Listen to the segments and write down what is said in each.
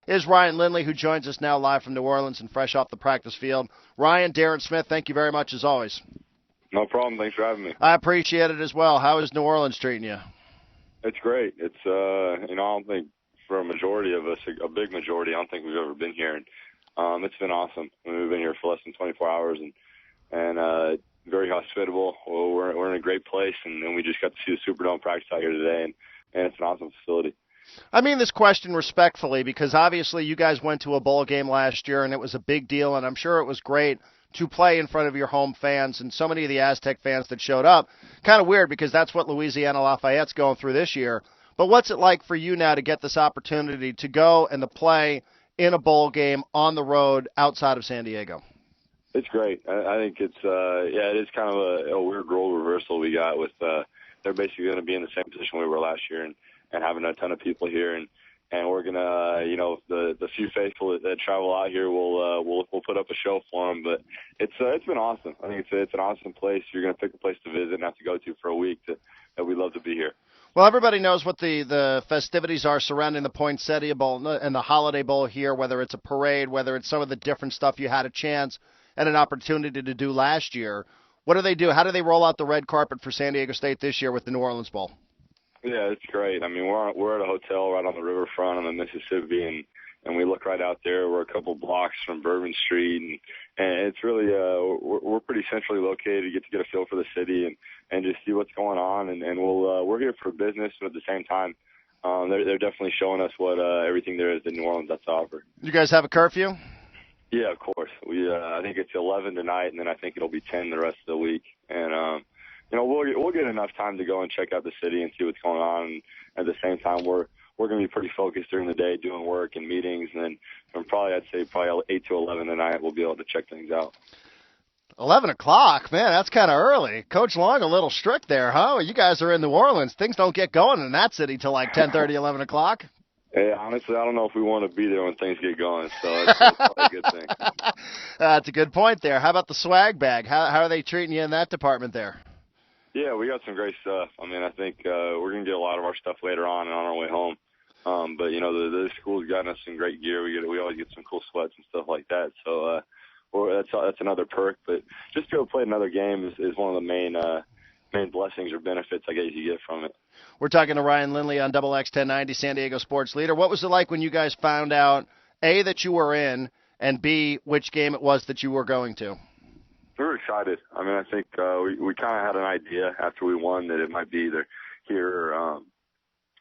is Ryan Lindley, who joins us now live from New Orleans and fresh off the practice field. Ryan, Darren Smith, thank you very much as always. No problem. Thanks for having me. I appreciate it as well. How is New Orleans treating you? It's great. It's, I don't think for a majority of us, a big majority, I don't think we've ever been here. And it's been awesome. We've been here for less than 24 hours and very hospitable. Well, we're in a great place, and we just got to see the Superdome practice out here today, and it's an awesome facility. I mean this question respectfully because obviously you guys went to a bowl game last year, and it was a big deal, and I'm sure it was great to play in front of your home fans and so many of the Aztec fans that showed up. Kind of weird because that's what Louisiana Lafayette's going through this year. But what's it like for you now to get this opportunity to go and to play in a bowl game on the road outside of San Diego? It's great. I think it's, it is kind of a weird role reversal we got with, they're basically going to be in the same position we were last year and having a ton of people here. And we're going to, the few faithful that travel out here, we'll put up a show for them. But it's been awesome. I think it's an awesome place. You're going to pick a place to visit and have to go to for a week that we love to be here. Well, everybody knows what the festivities are surrounding the Poinsettia Bowl and the Holiday Bowl here, whether it's a parade, whether it's some of the different stuff you had a chance and an opportunity to do last year. What do they do? How do they roll out the red carpet for San Diego State this year with the New Orleans Bowl? Yeah, it's great. I mean, we're at a hotel right on the riverfront on the Mississippi, and we look right out there. We're a couple blocks from Bourbon Street, and it's really we're pretty centrally located. You get to get a feel for the city and just see what's going on, and we're here for business, but at the same time, they're definitely showing us what everything there is in New Orleans has to offer. You guys have a curfew? Yeah, of course. We I think it's 11 tonight, and then I think it'll be 10 the rest of the week, and we'll get enough time to go and check out the city and see what's going on. And at the same time, we're going to be pretty focused during the day doing work and meetings. And then I'd say 8 to 11 tonight, we'll be able to check things out. 11 o'clock? Man, that's kind of early. Coach Long a little strict there, huh? You guys are in New Orleans. Things don't get going in that city till like 10:30, 11 o'clock. Hey, honestly, I don't know if we want to be there when things get going, so it's probably a good thing. That's a good point there. How about the swag bag? How are they treating you in that department there? Yeah, we got some great stuff. I mean, I think we're going to get a lot of our stuff later on and on our way home. But, the school's gotten us some great gear. We always get some cool sweats and stuff like that. So that's another perk. But just to go play another game is one of the main blessings or benefits, I guess, you get from it. We're talking to Ryan Lindley on Double X 1090, San Diego Sports Leader. What was it like when you guys found out, A, that you were in, and B, which game it was that you were going to? We were excited. I mean, I think we kind of had an idea after we won that it might be either here or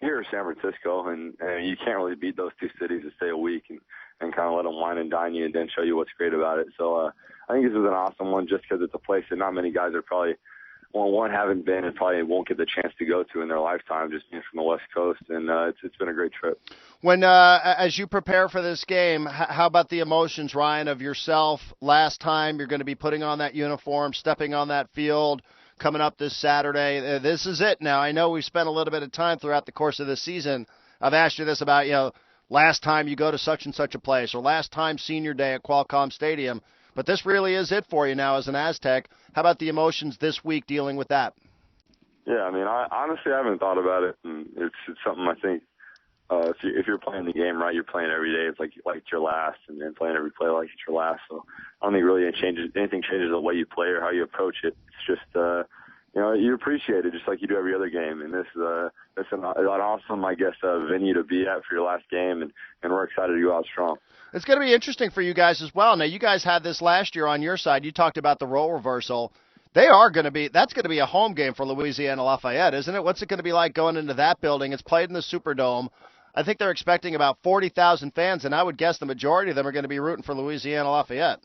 San Francisco, and you can't really beat those two cities to stay a week and kind of let them wine and dine you and then show you what's great about it. So I think this is an awesome one just because it's a place that not many guys are probably – one haven't been and probably won't get the chance to go to in their lifetime, just being from the West Coast, and it's been a great trip. When as you prepare for this game, how about the emotions, Ryan, of yourself last time you're going to be putting on that uniform, stepping on that field, coming up this Saturday? This is it now. I know we've spent a little bit of time throughout the course of this season. I've asked you this about, last time you go to such and such a place or last time senior day at Qualcomm Stadium. But this really is it for you now as an Aztec. How about the emotions this week dealing with that? Yeah, I mean, I honestly haven't thought about it, and it's something I think if you're playing the game right, you're playing every day. It's like it's your last, and then playing every play like it's your last. So I don't think really anything changes the way you play or how you approach it. It's just you appreciate it just like you do every other game, and this is an awesome, I guess, venue to be at for your last game, and we're excited to go out strong. It's going to be interesting for you guys as well. Now, you guys had this last year on your side. You talked about the role reversal. That's going to be a home game for Louisiana Lafayette, isn't it? What's it going to be like going into that building? It's played in the Superdome. I think they're expecting about 40,000 fans, and I would guess the majority of them are going to be rooting for Louisiana Lafayette.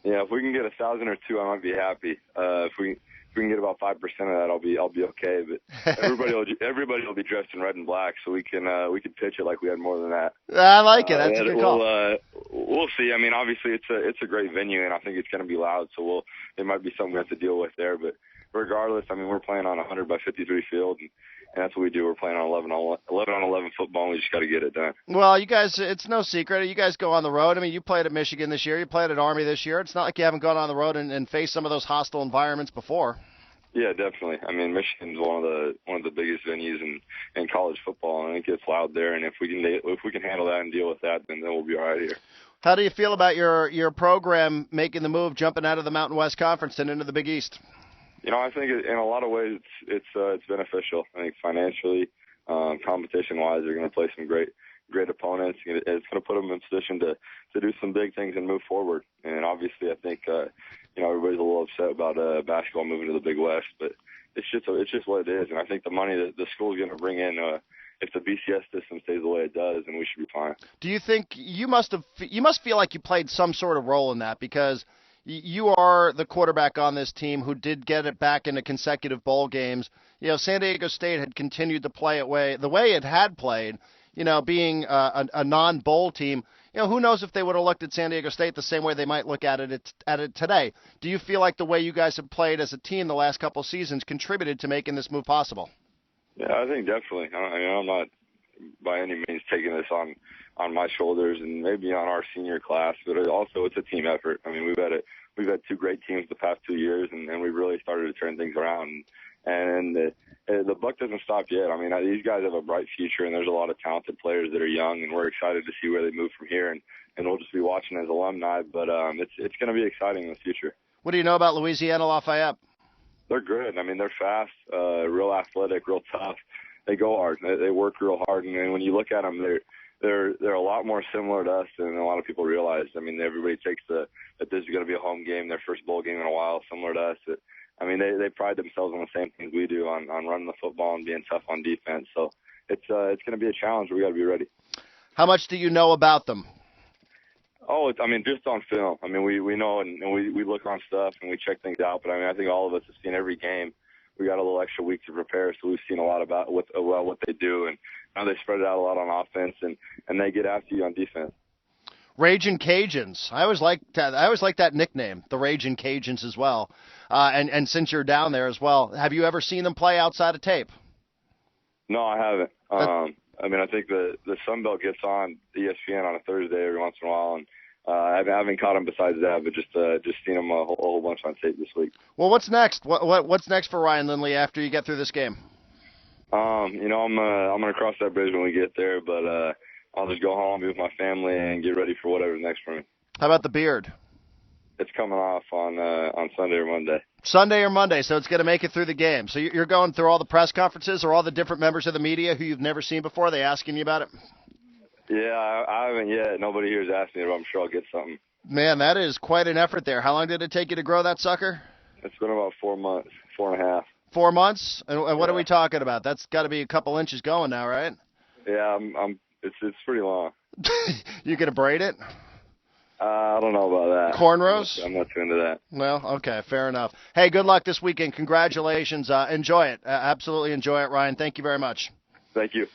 Yeah, if we can get 1,000 or 2, I might be happy. If we can get about 5% of that, I'll be okay. But everybody will be dressed in red and black, so we can pitch it like we had more than that. I like it. That's a good call. We'll see. I mean, obviously it's a great venue, and I think it's going to be loud. So it might be something we have to deal with there. But regardless, I mean, we're playing on a 100 by 53 field, and that's what we do. We're playing on 11 on 11 football, and we just got to get it done. Well, you guys, it's no secret. You guys go on the road. I mean, you played at Michigan this year. You played at Army this year. It's not like you haven't gone on the road and faced some of those hostile environments before. Yeah, definitely. I mean, Michigan's one of the biggest venues in college football, and it gets loud there. And if we can handle that and deal with that, then we'll be all right here. How do you feel about your program making the move, jumping out of the Mountain West Conference and into the Big East? I think in a lot of ways it's beneficial. I think financially, competition-wise, they're going to play some great opponents. It's going to put them in position to do some big things and move forward. And obviously, I think everybody's a little upset about basketball moving to the Big West, but it's just what it is. And I think the money that the school's going to bring in, if the BCS system stays the way it does, then we should be fine. Do you think you must feel like you played some sort of role in that, because you are the quarterback on this team who did get it back into consecutive bowl games. San Diego State had continued to play the way it had played, being a non-bowl team. Who knows if they would have looked at San Diego State the same way they might look at it today. Do you feel like the way you guys have played as a team the last couple of seasons contributed to making this move possible? Yeah, I think definitely. I'm not by any means taking this on my shoulders and maybe on our senior class, but also it's a team effort. I mean, we've had two great teams the past 2 years, and we've really started to turn things around. And the buck doesn't stop yet. I mean, these guys have a bright future, and there's a lot of talented players that are young, and we're excited to see where they move from here. And we'll just be watching as alumni, but it's going to be exciting in the future. What do you know about Louisiana Lafayette? They're good. I mean, they're fast, real athletic, real tough. They go hard. They work real hard, and when you look at them, they're a lot more similar to us than a lot of people realize. I mean, everybody takes that this is going to be a home game, their first bowl game in a while, similar to us. They pride themselves on the same things we do on running the football and being tough on defense. So it's going to be a challenge. We got to be ready. How much do you know about them? Oh, just on film. I mean, we know and we look on stuff and we check things out. But I think all of us have seen every game. We got a little extra week to prepare, so we've seen a lot about what they do, and now they spread it out a lot on offense and they get after you on defense. Ragin' Cajuns. I always like that nickname, the Ragin' Cajuns as well. And since you're down there as well, have you ever seen them play outside of tape? No, I haven't. I think the Sun Belt gets on ESPN on a Thursday every once in a while, and I haven't caught them besides that, but just seen them a whole bunch on tape this week. Well, what's next? What's next for Ryan Lindley after you get through this game? I'm gonna cross that bridge when we get there, but I'll just go home, be with my family, and get ready for whatever's next for me. How about the beard? It's coming off on Sunday or Monday. Sunday or Monday, so it's going to make it through the game. So you're going through all the press conferences or all the different members of the media who you've never seen before? Are they asking you about it? Yeah, I haven't yet. Nobody here has asked me, but I'm sure I'll get something. Man, that is quite an effort there. How long did it take you to grow that sucker? It's been about 4 months, 4.5. 4 months? And what are we talking about? That's got to be a couple inches going now, right? Yeah, it's pretty long. You gonna braid it? I don't know about that. Cornrows? I'm not too into that. Well, okay, fair enough. Hey, good luck this weekend. Congratulations. Enjoy it. Absolutely enjoy it, Ryan. Thank you very much. Thank you.